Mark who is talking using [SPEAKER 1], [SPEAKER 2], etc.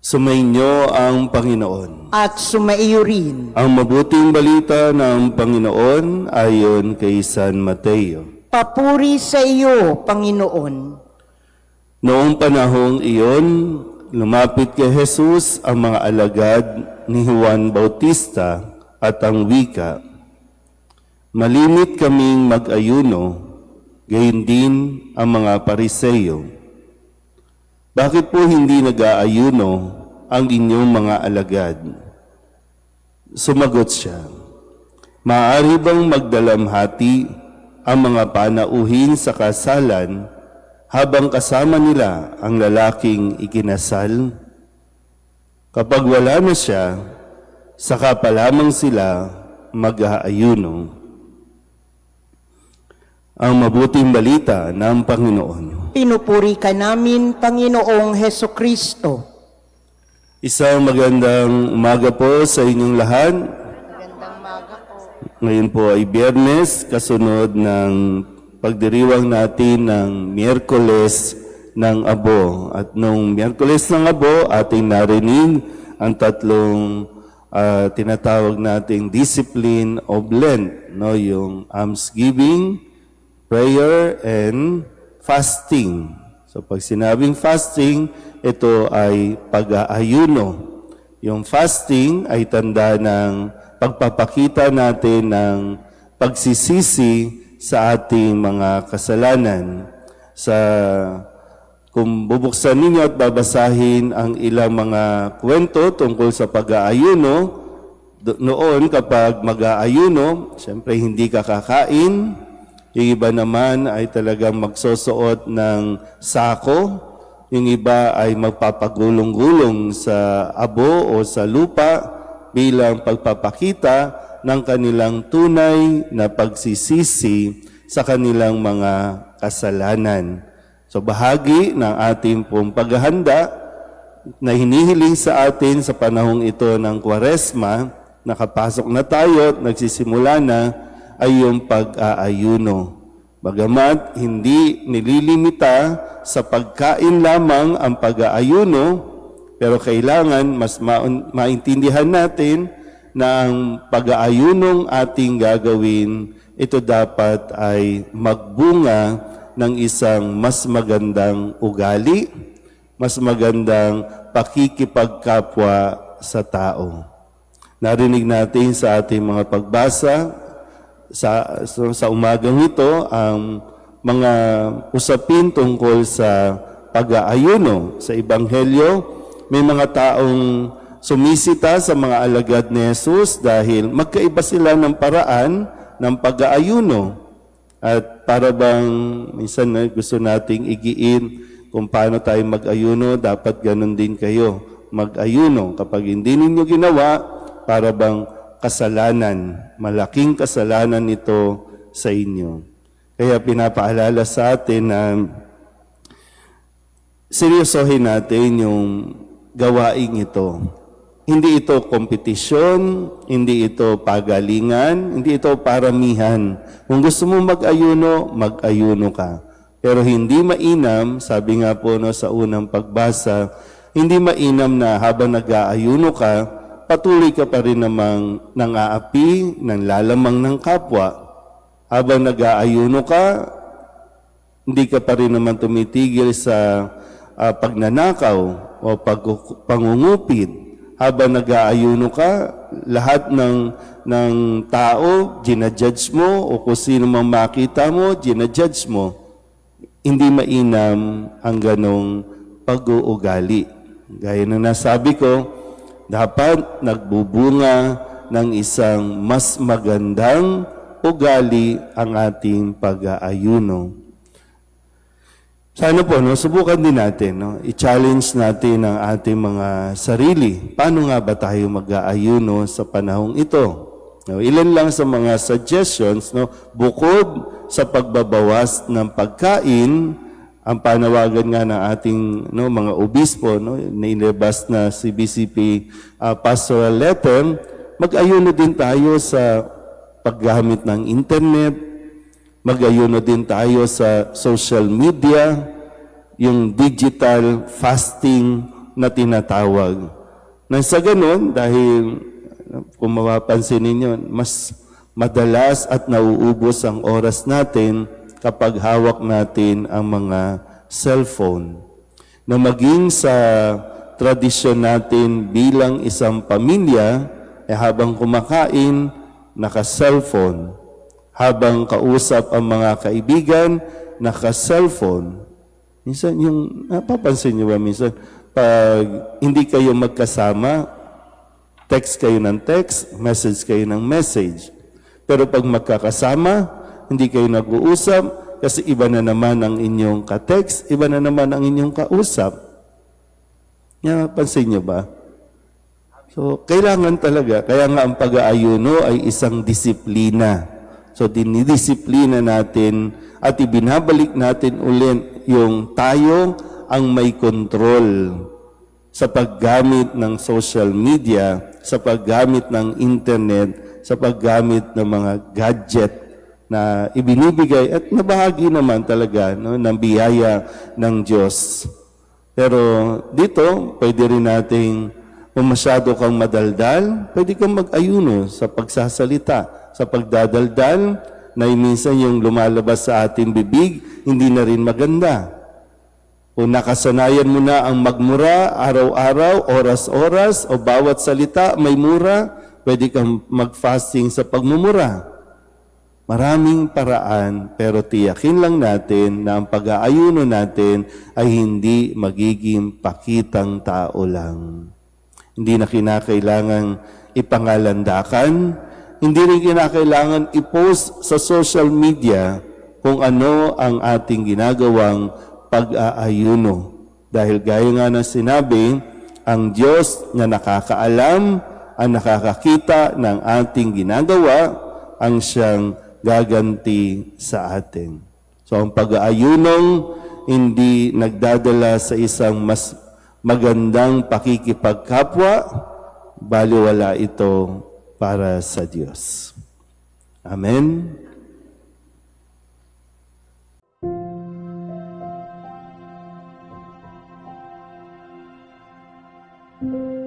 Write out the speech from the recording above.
[SPEAKER 1] Sumainyo ang Panginoon.
[SPEAKER 2] At sumaiyo rin.
[SPEAKER 1] Ang mabuting balita ng Panginoon ayon kay San Mateo.
[SPEAKER 2] Papuri sa iyo, Panginoon.
[SPEAKER 1] Noong panahong iyon, lumapit kay Jesus ang mga alagad ni Juan Bautista at ang wika, "Malimit kaming mag-ayuno, gayon din ang mga Pariseyo. Bakit po hindi nag-aayuno ang inyong mga alagad?" Sumagot siya, "Maaari bang magdalamhati ang mga panauhin sa kasalan habang kasama nila ang lalaking ikinasal? Kapag wala na siya, saka pa lamang sila mag-aayuno." Ang mabuting balita ng Panginoon.
[SPEAKER 2] Pinupuri ka namin, Panginoong Hesukristo.
[SPEAKER 1] Isang magandang umaga po sa inyong lahat.
[SPEAKER 2] Magandang maga po.
[SPEAKER 1] Ngayon po ay Biyernes, kasunod ng pagdiriwang natin ng Miyerkules ng Abo. At nung Miyerkules ng Abo, ating narinig ang tatlong tinatawag nating discipline of Lent, no? Yung almsgiving, prayer, and fasting. So pag sinabing fasting, ito ay pag-aayuno. Yung fasting ay tanda ng pagpapakita natin ng pagsisisi sa ating mga kasalanan. Kung bubuksan ninyo at babasahin ang ilang mga kwento tungkol sa pag-aayuno, noon kapag mag-aayuno, siyempre hindi ka kakain. Yung iba naman ay talagang magsusuot ng sako. Yung iba ay magpapagulong-gulong sa abo o sa lupa bilang pagpapakita ng kanilang tunay na pagsisisi sa kanilang mga kasalanan. So bahagi ng ating pong paghahanda na hinihiling sa atin sa panahong ito ng Kwaresma, nakapasok na tayo at nagsisimula na, ay yung pag-aayuno. Bagamat hindi nililimita sa pagkain lamang ang pag-aayuno, pero kailangan mas maintindihan natin na ang pag-aayunong ating gagawin, ito dapat ay magbunga ng isang mas magandang ugali, mas magandang pakikipagkapwa sa tao. Narinig natin sa ating mga pagbasa sa umagang ito ang mga usapin tungkol sa pag-aayuno. Sa Ebanghelyo, may mga taong sumisita sa mga alagad ni Jesus dahil magkaiba sila ng paraan ng pag-aayuno. At para bang minsan gusto nating igiin kung paano tayo mag-ayuno, dapat ganun din kayo mag-ayuno. Kapag hindi ninyo ginawa, para bang kasalanan, malaking kasalanan ito sa inyo. Kaya pinapaalala sa atin na seryosohin natin yung gawaing ito. Hindi ito kompetisyon, hindi ito pagalingan, hindi ito paramihan. Kung gusto mo mag-ayuno, mag-ayuno ka. Pero hindi mainam, sabi nga po no, sa unang pagbasa, hindi mainam na habang nag-aayuno ka, patuloy ka pa rin namang nang-aapi, nanlalamang ng kapwa. Habang nag-aayuno ka, hindi ka pa rin naman tumitigil sa pagnanakaw o pangungupit. Habang nag-aayuno ka, lahat ng tao, ginajudge mo, o kung sino mang makita mo, ginajudge mo. Hindi mainam ang ganong pag-uugali. Gaya na nasabi ko, dapat nagbubunga ng isang mas magandang ugali ang ating pag-aayuno. Sana po, subukan din natin, i-challenge natin ang ating mga sarili. Paano nga ba tayo mag-aayuno sa panahong ito? Ilan lang sa mga suggestions, bukod sa pagbabawas ng pagkain, ang panawagan nga ng ating mga obispo, nailabas na si BCP pastoral letter, mag-ayuno din tayo sa paggamit ng internet, mag-ayuno din tayo sa social media, yung digital fasting na tinatawag. Nang sa ganun, dahil kung mapapansin ninyo, mas madalas at nauubos ang oras natin kapag hawak natin ang mga cellphone. Na maging sa tradisyon natin bilang isang pamilya, habang kumakain, naka-cellphone. Habang kausap ang mga kaibigan, naka-cellphone. Minsan yung, napapansin niyo ba minsan, pag hindi kayo magkasama, text kayo ng text, message kayo ng message. Pero pag magkakasama, hindi kayo nag-uusap, kasi iba na naman ang inyong ka-text, iba na naman ang inyong kausap. Pansin niyo ba? So, kailangan talaga, kaya nga ang pag-aayuno ay isang disiplina. So, dinidisiplina natin at ibinabalik natin ulit yung tayo ang may control sa paggamit ng social media, sa paggamit ng internet, sa paggamit ng mga gadget na ibinibigay at nabahagi naman talaga ng biyaya ng Diyos. Pero dito, pwede rin nating kung masyado kang madaldal, pwede kang mag-ayuno sa pagsasalita, sa pagdadaldal, na minsan yung lumalabas sa ating bibig, hindi na rin maganda. Kung nakasanayan mo na ang magmura, araw-araw, oras-oras, o bawat salita may mura, pwede kang mag-fasting sa pagmumura. Maraming paraan, pero tiyakin lang natin na ang pag-aayuno natin ay hindi magiging pakitang tao lang. Hindi na kinakailangan ipangalandakan, hindi rin kinakailangan i-post sa social media kung ano ang ating ginagawang pag-aayuno. Dahil gaya nga ng sinabi, ang Diyos na nakakaalam, ang nakakakita ng ating ginagawa, ang siyang gaganti sa atin. So ang pag-aayunong hindi nagdadala sa isang mas magandang pakikipagkapwa, baliwala ito para sa Diyos. Amen.
[SPEAKER 3] Thank you.